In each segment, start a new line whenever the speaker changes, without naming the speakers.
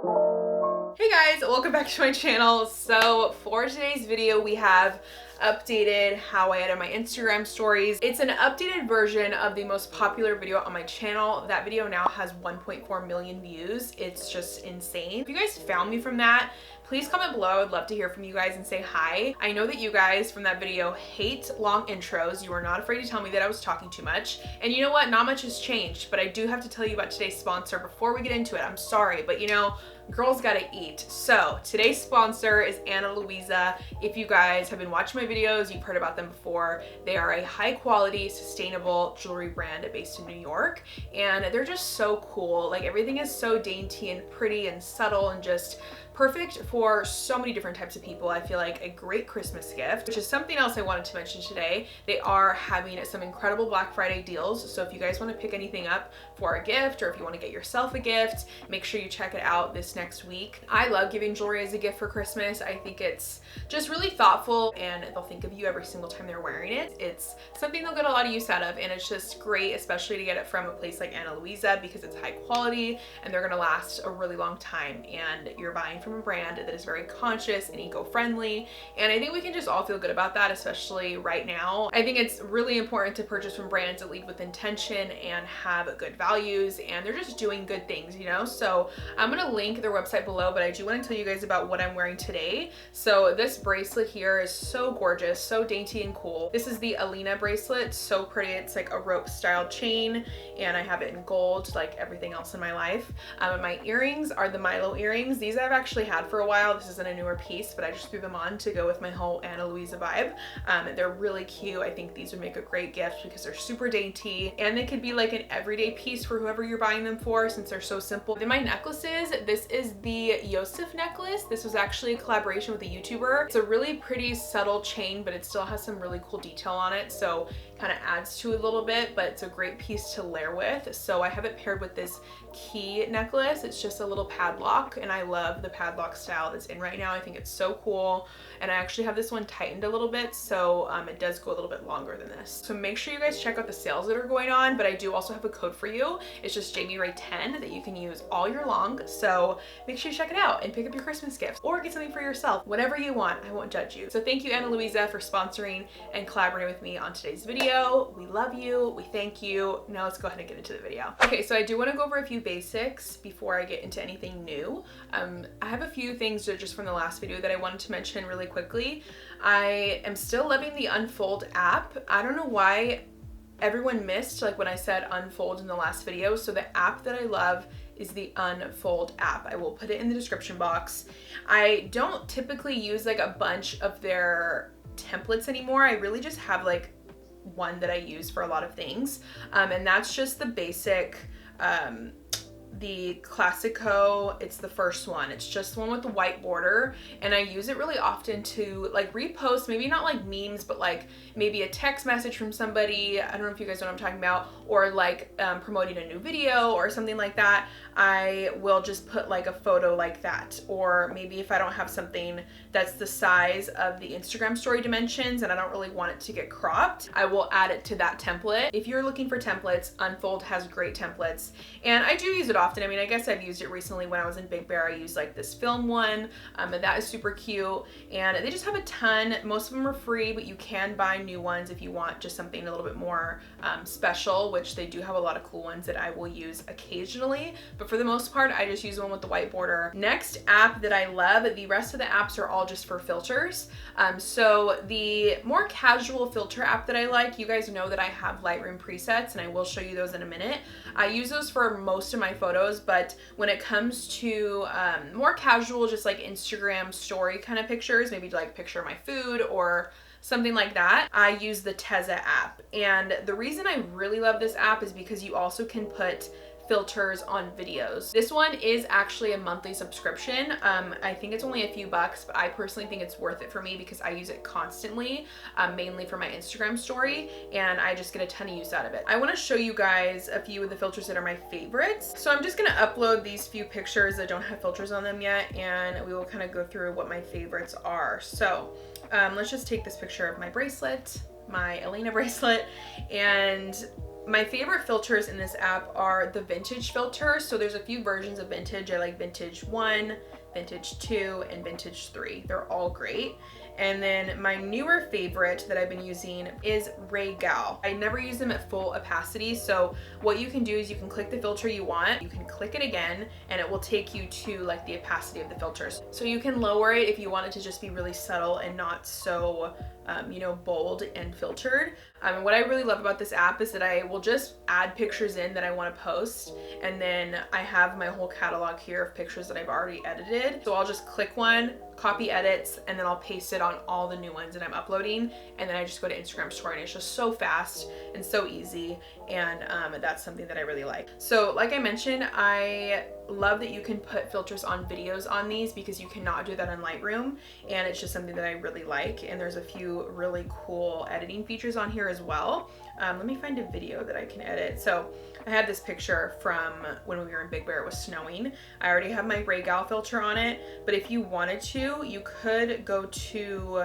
Hey guys, welcome back to my channel. So for today's video, we have updated how I edit my Instagram stories. It's an updated version of the most popular video on my channel. That video now has 1.4 million views. It's just insane. If you guys found me from that, please comment below. I would love to hear from you guys and say hi. I know that you guys from that video hate long intros. You were not afraid to tell me that I was talking too much. And you know what? Not much has changed, but I do have to tell you about today's sponsor before we get into it. I'm sorry, but you know, girls gotta eat. So today's sponsor is Ana Luisa. If you guys have been watching my videos, you've heard about them before. They are a high quality, sustainable jewelry brand based in New York. And they're just so cool. Like everything is so dainty and pretty and subtle and just perfect for so many different types of people. I feel like a great Christmas gift, which is something else I wanted to mention today. They are having some incredible Black Friday deals. So if you guys want to pick anything up for a gift, or if you want to get yourself a gift, make sure you check it out this next week. I love giving jewelry as a gift for Christmas. I think it's just really thoughtful and they'll think of you every single time they're wearing it. It's something they'll get a lot of use out of, and it's just great, especially to get it from a place like Ana Luisa because it's high quality and they're going to last a really long time, and you're buying from a brand that is very conscious and eco-friendly, and I think we can just all feel good about that, especially right now. I think it's really important to purchase from brands that lead with intention and have good values, and they're just doing good things, you know? So I'm gonna link their website below, but I do want to tell you guys about what I'm wearing today. So this bracelet here is so gorgeous, so dainty and cool. This is the Alina bracelet, so pretty. It's like a rope style chain, and I have it in gold like everything else in my life. My earrings are the Milo earrings. These I've actually had for a while. This isn't a newer piece, but I just threw them on to go with my whole Ana Luisa vibe. They're really cute. I think these would make a great gift because they're super dainty, and they could be like an everyday piece for whoever you're buying them for since they're so simple. Then my necklaces, this is the Yosef necklace. This was actually a collaboration with a YouTuber. It's a really pretty subtle chain, but it still has some really cool detail on it, so kind of adds to it a little bit, but it's a great piece to layer with. So I have it paired with this key necklace. It's just a little padlock, and I love the padlock style that's in right now. I think it's so cool, and I actually have this one tightened a little bit, so it does go a little bit longer than this. So make sure you guys check out the sales that are going on, but I do also have a code for you. It's just JamieRay10 that you can use all year long, so make sure you check it out and pick up your Christmas gift or get something for yourself. Whatever you want, I won't judge you. So thank you, Ana Luisa, for sponsoring and collaborating with me on today's video. We love you, we thank you. Now let's go ahead and get into the video. Okay, so I do want to go over a few basics before I get into anything new. I have a few things just from the last video that I wanted to mention really quickly. I am still loving the Unfold app. I don't know why everyone missed like when I said Unfold in the last video. So the app that I love is the Unfold app. I will put it in the description box. I don't typically use like a bunch of their templates anymore. I really just have like one that I use for a lot of things, and that's just the basic the Classico. It's the first one. It's just one with the white border, and I use it really often to like repost, maybe not like memes, but like maybe a text message from somebody. I don't know if you guys know what I'm talking about, or like promoting a new video or something like that. I will just put like a photo like that, or maybe if I don't have something that's the size of the Instagram story dimensions and I don't really want it to get cropped, I will add it to that template. If you're looking for templates, Unfold has great templates, and I do use it often. I mean, I guess I've used it recently when I was in Big Bear. I used like this film one, and that is super cute, and they just have a ton. Most of them are free, but you can buy new ones if you want just something a little bit more special, which they do have a lot of cool ones that I will use occasionally, but for the most part, I just use the one with the white border. Next app that I love, the rest of the apps are all just for filters. So the more casual filter app that I like, you guys know that I have Lightroom presets, and I will show you those in a minute. I use those for most of my photos, but when it comes to more casual, just like Instagram story kind of pictures, maybe like picture my food or something like that, I use the Tezza app. And the reason I really love this app is because you also can put filters on videos. This one is actually a monthly subscription. I think it's only a few bucks, but I personally think it's worth it for me because I use it constantly, mainly for my Instagram story, and I just get a ton of use out of it. I want to show you guys a few of the filters that are my favorites. So I'm just going to upload these few pictures that don't have filters on them yet, and we will kind of go through what my favorites are. So let's just take this picture of my bracelet, my Alina bracelet, and My favorite filters in this app are the vintage filters. So there's a few versions of vintage. I like vintage 1, vintage 2, and vintage 3. They're all great. And then my newer favorite that I've been using is Regal. I never use them at full opacity. So what you can do is you can click the filter you want, you can click it again, and it will take you to like the opacity of the filters. So you can lower it if you want it to just be really subtle and not so you know, bold and filtered. And what I really love about this app is that I will just add pictures in that I want to post, and then I have my whole catalog here of pictures that I've already edited. So I'll just click one, copy edits, and then I'll paste it on all the new ones that I'm uploading, and then I just go to Instagram story, and it's just so fast and so easy, and that's something that I really like. So like I mentioned, I love that you can put filters on videos on these because you cannot do that in Lightroom, and it's just something that I really like, and there's a few really cool editing features on here as well. Let me find a video that I can edit. So I had this picture from when we were in Big Bear, it was snowing. I already have my Regal filter on it, but if you wanted to, you could go to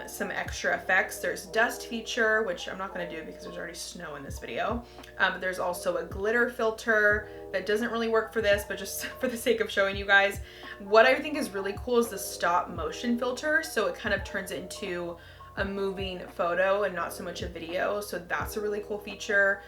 some extra effects. There's dust feature, which I'm not going to do because there's already snow in this video. But there's also a glitter filter that doesn't really work for this, but just for the sake of showing you guys. What I think is really cool is the stop motion filter. So it kind of turns it into a moving photo and not so much a video. So that's a really cool feature.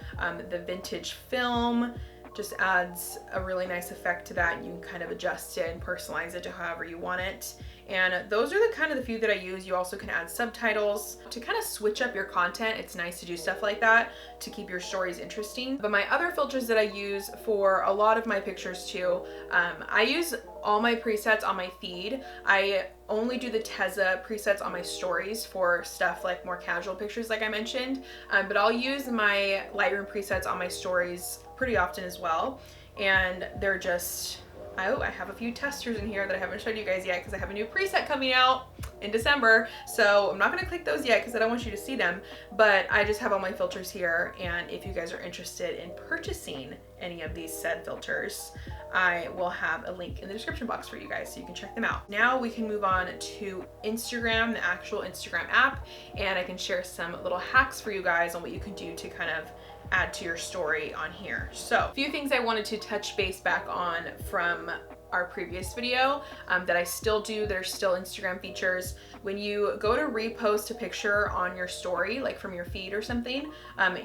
The vintage film just adds a really nice effect to that. You can kind of adjust it and personalize it to however you want it. And those are the kind of the few that I use. You also can add subtitles to kind of switch up your content. It's nice to do stuff like that to keep your stories interesting. But my other filters that I use for a lot of my pictures too, I use all my presets on my feed. I only do the Tezza presets on my stories for stuff like more casual pictures like I mentioned, but I'll use my Lightroom presets on my stories pretty often as well. And they're just, I have a few testers in here that I haven't showed you guys yet because I have a new preset coming out in December. So I'm not going to click those yet because I don't want you to see them, but I just have all my filters here. And if you guys are interested in purchasing any of these said filters, I will have a link in the description box for you guys so you can check them out. Now we can move on to Instagram, the actual Instagram app, and I can share some little hacks for you guys on what you can do to kind of add to your story on here. So a few things I wanted to touch base back on from our previous video that I still do, that are still Instagram features. When you go to repost a picture on your story, like from your feed or something,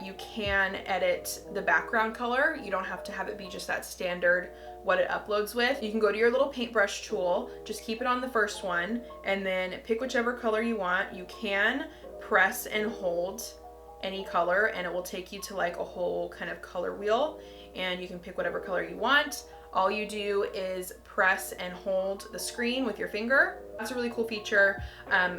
you can edit the background color. You don't have to have it be just that standard what it uploads with. You can go to your little paintbrush tool, just keep it on the first one, and then pick whichever color you want. You can press and hold any color and it will take you to like a whole kind of color wheel, and you can pick whatever color you want. All you do is press and hold the screen with your finger. That's a really cool feature.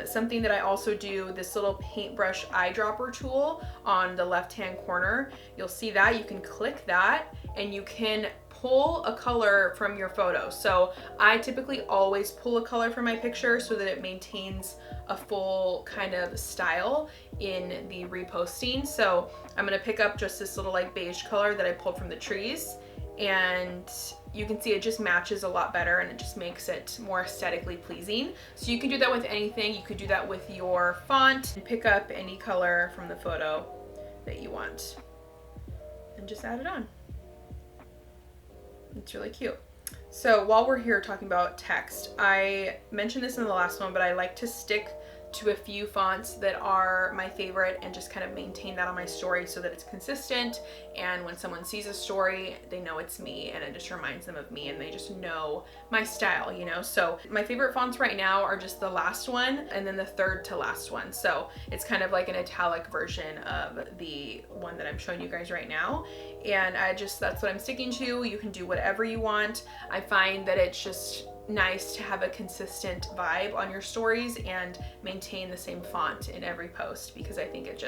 Something that I also do, this little paintbrush eyedropper tool on the left-hand corner. You'll see that. You can click that and you can pull a color from your photo. So I typically always pull a color from my picture so that it maintains a full kind of style in the reposting. So I'm gonna pick up just this little like beige color that I pulled from the trees, and you can see it just matches a lot better and it just makes it more aesthetically pleasing. So you can do that with anything. You could do that with your font and pick up any color from the photo that you want and just add it on. It's really cute. So while we're here talking about text, I mentioned this in the last one, but I like to stick to a few fonts that are my favorite and just kind of maintain that on my story so that it's consistent, and when someone sees a story they know it's me and it just reminds them of me and they just know my style, you know. So my favorite fonts right now are just the last one and then the third to last one, so it's kind of like an italic version of the one that I'm showing you guys right now, and that's what I'm sticking to. You can do whatever you want. I find that it's just nice to have a consistent vibe on your stories and maintain the same font in every post, because I think it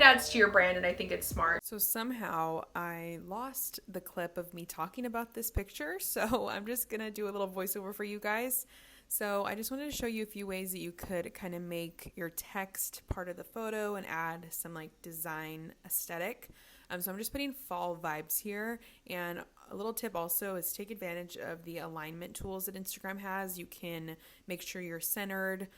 adds to your brand and I think it's smart. So somehow I lost the clip of me talking about this picture, so I'm just gonna do a little voiceover for you guys. So I just wanted to show you a few ways that you could kind of make your text part of the photo and add some like design aesthetic. So I'm just putting fall vibes here, and A little tip also is take advantage of the alignment tools that Instagram has. You can make sure you're centered.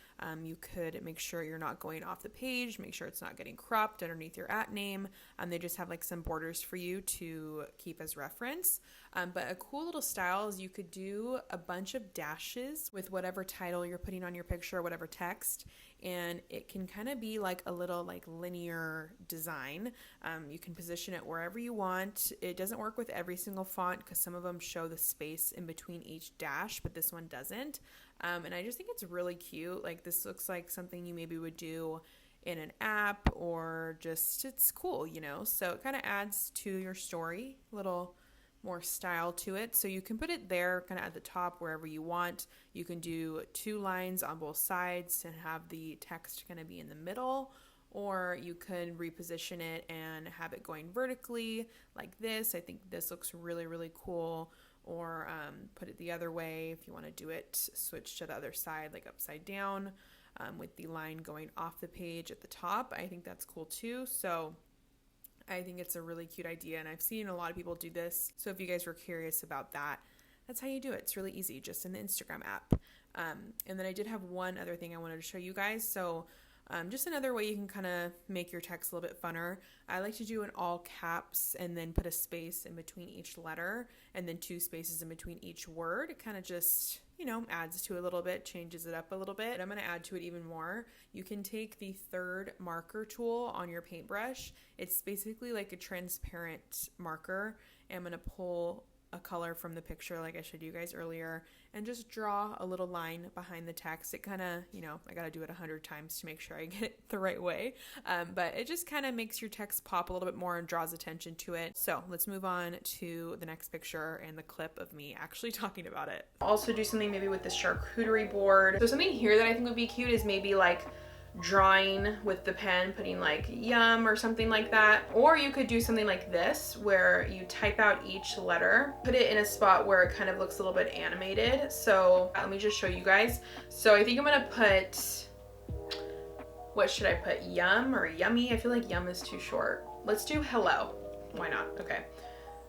You could make sure you're not going off the page, make sure it's not getting cropped underneath your @ name. They just have like some borders for you to keep as reference. But a cool little style is you could do a bunch of dashes with whatever title you're putting on your picture, whatever text, and it can kind of be like a little like linear design. You can position it wherever you want. It doesn't work with every single font because some of them show the space in between each dash, but this one doesn't. And I just think it's really cute. Like this looks like something you maybe would do in an app, or just it's cool, you know? So it kind of adds to your story, a little more style to it. So you can put it there kind of at the top wherever you want. You can do 2 lines on both sides and have the text kind of be in the middle, or you could reposition it and have it going vertically like this. I think this looks really, really cool. Or put it the other way if you want to do it, switch to the other side, like upside down, with the line going off the page at the top. I think that's cool too. So I think it's a really cute idea, and I've seen a lot of people do this. So if you guys were curious about that, that's how you do it. It's really easy, just in the Instagram app. And then I did have one other thing I wanted to show you guys. So just another way you can kind of make your text a little bit funner. I like to do an all caps and then put a space in between each letter and then 2 spaces in between each word. It kind of just, you know, adds to it a little bit, changes it up a little bit. I'm going to add to it even more. You can take the 3rd marker tool on your paintbrush. It's basically like a transparent marker. And I'm going to pull a color from the picture like I showed you guys earlier and just draw a little line behind the text. It kind of, you know, I got to do it 100 times to make sure I get it the right way. But it just kind of makes your text pop a little bit more and draws attention to it. So let's move on to the next picture and the clip of me actually talking about it. Also do something maybe with this charcuterie board. So something here that I think would be cute is maybe like drawing with the pen, putting like yum or something like that. Or you could do something like this where you type out each letter, put it in a spot where it kind of looks a little bit animated. So let me just show you guys. So I think I'm gonna put, what should I put, yum or yummy? I feel like yum is too short. Let's do hello. Why not? Okay.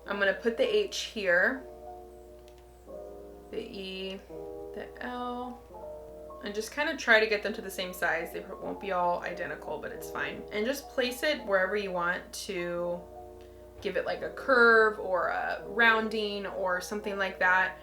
I'm gonna put the H here, the E, the L, and just kind of try to get them to the same size. They won't be all identical, but it's fine. And just place it wherever you want to give it like a curve or a rounding or something like that.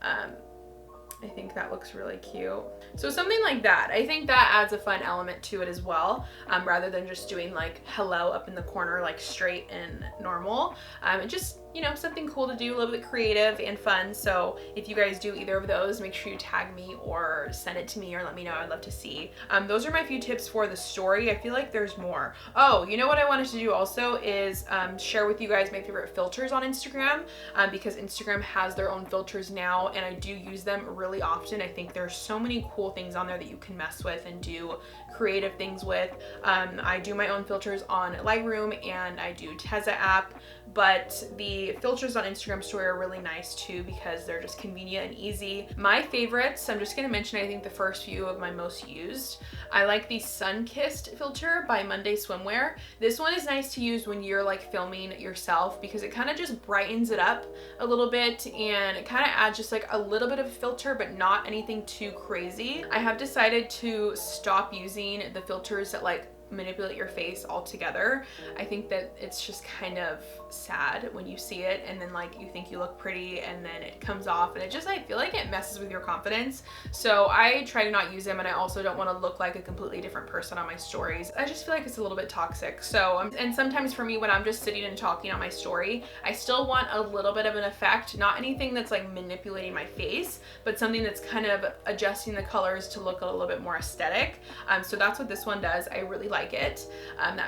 I think that looks really cute. So something like that. I think that adds a fun element to it as well, rather than just doing like hello up in the corner, like straight and normal. And just, you know, something cool to do, a little bit creative and fun. So if you guys do either of those, make sure you tag me or send it to me or let me know. I'd love to see. Those are my few tips for the story. I feel like there's more. Oh, you know what I wanted to do also is share with you guys my favorite filters on Instagram, because Instagram has their own filters now and I do use them really often. I think there's so many cool things on there that you can mess with and do creative things with. I do my own filters on Lightroom and I do Tezza app, but the filters on Instagram story are really nice too because they're just convenient and easy. My favorites, I'm just gonna mention I think the first few of my most used. I like the Sunkissed filter by Monday Swimwear. This one is nice to use when you're like filming yourself because it kind of just brightens it up a little bit and it kind of adds just like a little bit of filter but not anything too crazy. I have decided to stop using the filters that like manipulate your face altogether. I think that it's just kind of sad when you see it and then like you think you look pretty and then it comes off and it just, I feel like it messes with your confidence. So I try to not use them, and I also don't want to look like a completely different person on my stories. I just feel like it's a little bit toxic. So and sometimes for me when I'm just sitting and talking on my story, I still want a little bit of an effect, not anything that's like manipulating my face, but something that's kind of adjusting the colors to look a little bit more aesthetic. So that's what this one does. I really like it.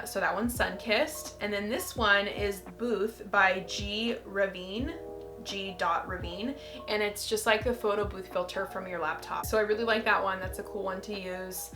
So that one's Sunkissed. And then this one is Booth by G.Ravine, and it's just like the photo booth filter from your laptop. So I really like that one. That's a cool one to use.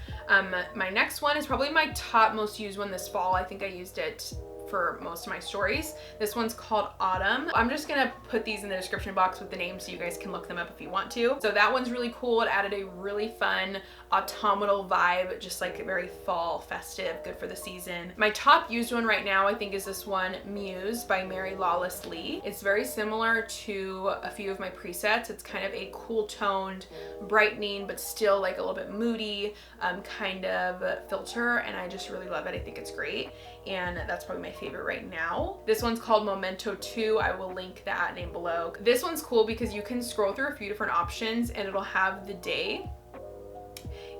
My next one is probably my top most used one this fall. I think I used it for most of my stories. This one's called Autumn. I'm just gonna put these in the description box with the names so you guys can look them up if you want to. So that one's really cool. It added a really fun autumnal vibe, just like very fall festive, good for the season. My top used one right now I think is this one, Muse by Mary Lawless Lee. It's very similar to a few of my presets. It's kind of a cool toned, brightening, but still like a little bit moody kind of filter, and I just really love it. I think it's great, and that's probably my favorite right now. This one's called Momentous 2. I will link that name below. This one's cool because you can scroll through a few different options and it'll have the day,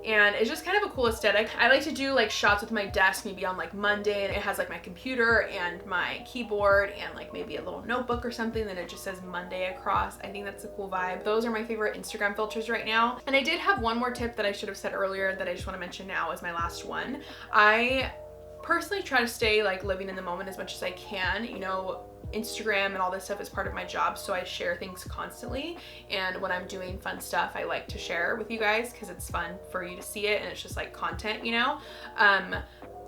and it's just kind of a cool aesthetic. I like to do like shots with my desk maybe on like Monday, and it has like my computer and my keyboard and like maybe a little notebook or something, then it just says Monday across. I think that's a cool vibe. Those are my favorite Instagram filters right now. And I did have one more tip that I should have said earlier that I just want to mention now as my last one. I personally try to stay like living in the moment as much as I can. You know, Instagram and all this stuff is part of my job, so I share things constantly, and when I'm doing fun stuff I like to share with you guys because it's fun for you to see it and it's just like content, you know.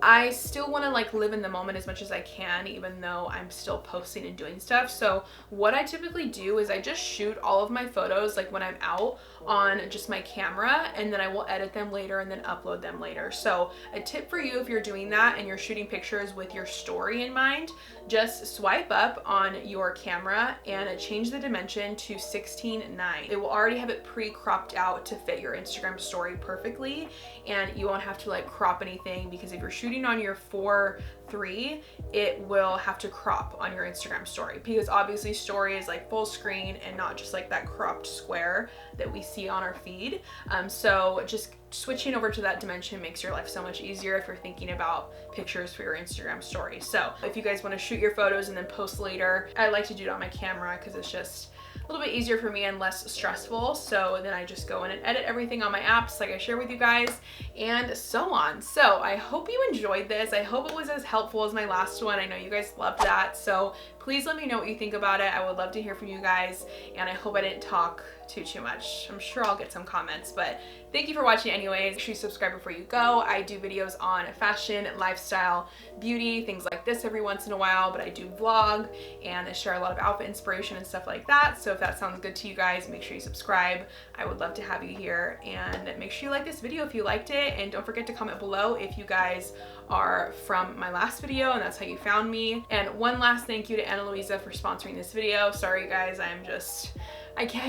I still want to like live in the moment as much as I can, even though I'm still posting and doing stuff. So what I typically do is I just shoot all of my photos like when I'm out on just my camera, and then I will edit them later and then upload them later. So a tip for you if you're doing that and you're shooting pictures with your story in mind, just swipe up on your camera and change the dimension to 16:9. It will already have it pre-cropped out to fit your Instagram story perfectly, and you won't have to like crop anything, because if you're shooting on your 4:3, it will have to crop on your Instagram story, because obviously story is like full screen and not just like that cropped square that we see on our feed. So just switching over to that dimension makes your life so much easier if you're thinking about pictures for your Instagram story. So if you guys want to shoot your photos and then post later, I like to do it on my camera because it's just a little bit easier for me and less stressful. So then I just go in and edit everything on my apps like I share with you guys, and so on. So I hope you enjoyed this. I hope it was as helpful as my last one. I know you guys loved that, so please let me know what you think about it. I would love to hear from you guys, and I hope I didn't talk too much. I'm sure I'll get some comments, but thank you for watching anyways. Make sure you subscribe before you go. I do videos on fashion, lifestyle, beauty, things like this every once in a while, but I do vlog and I share a lot of outfit inspiration and stuff like that. So if that sounds good to you guys, make sure you subscribe. I would love to have you here, and make sure you like this video if you liked it, and don't forget to comment below if you guys are from my last video and that's how you found me. And one last thank you to Anna Luisa for sponsoring this video. Sorry guys, I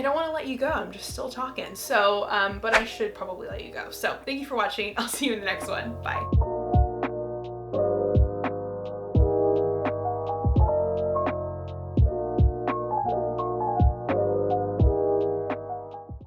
don't want to let you go. I'm just still talking. So, but I should probably let you go. So thank you for watching. I'll see you in the next one. Bye.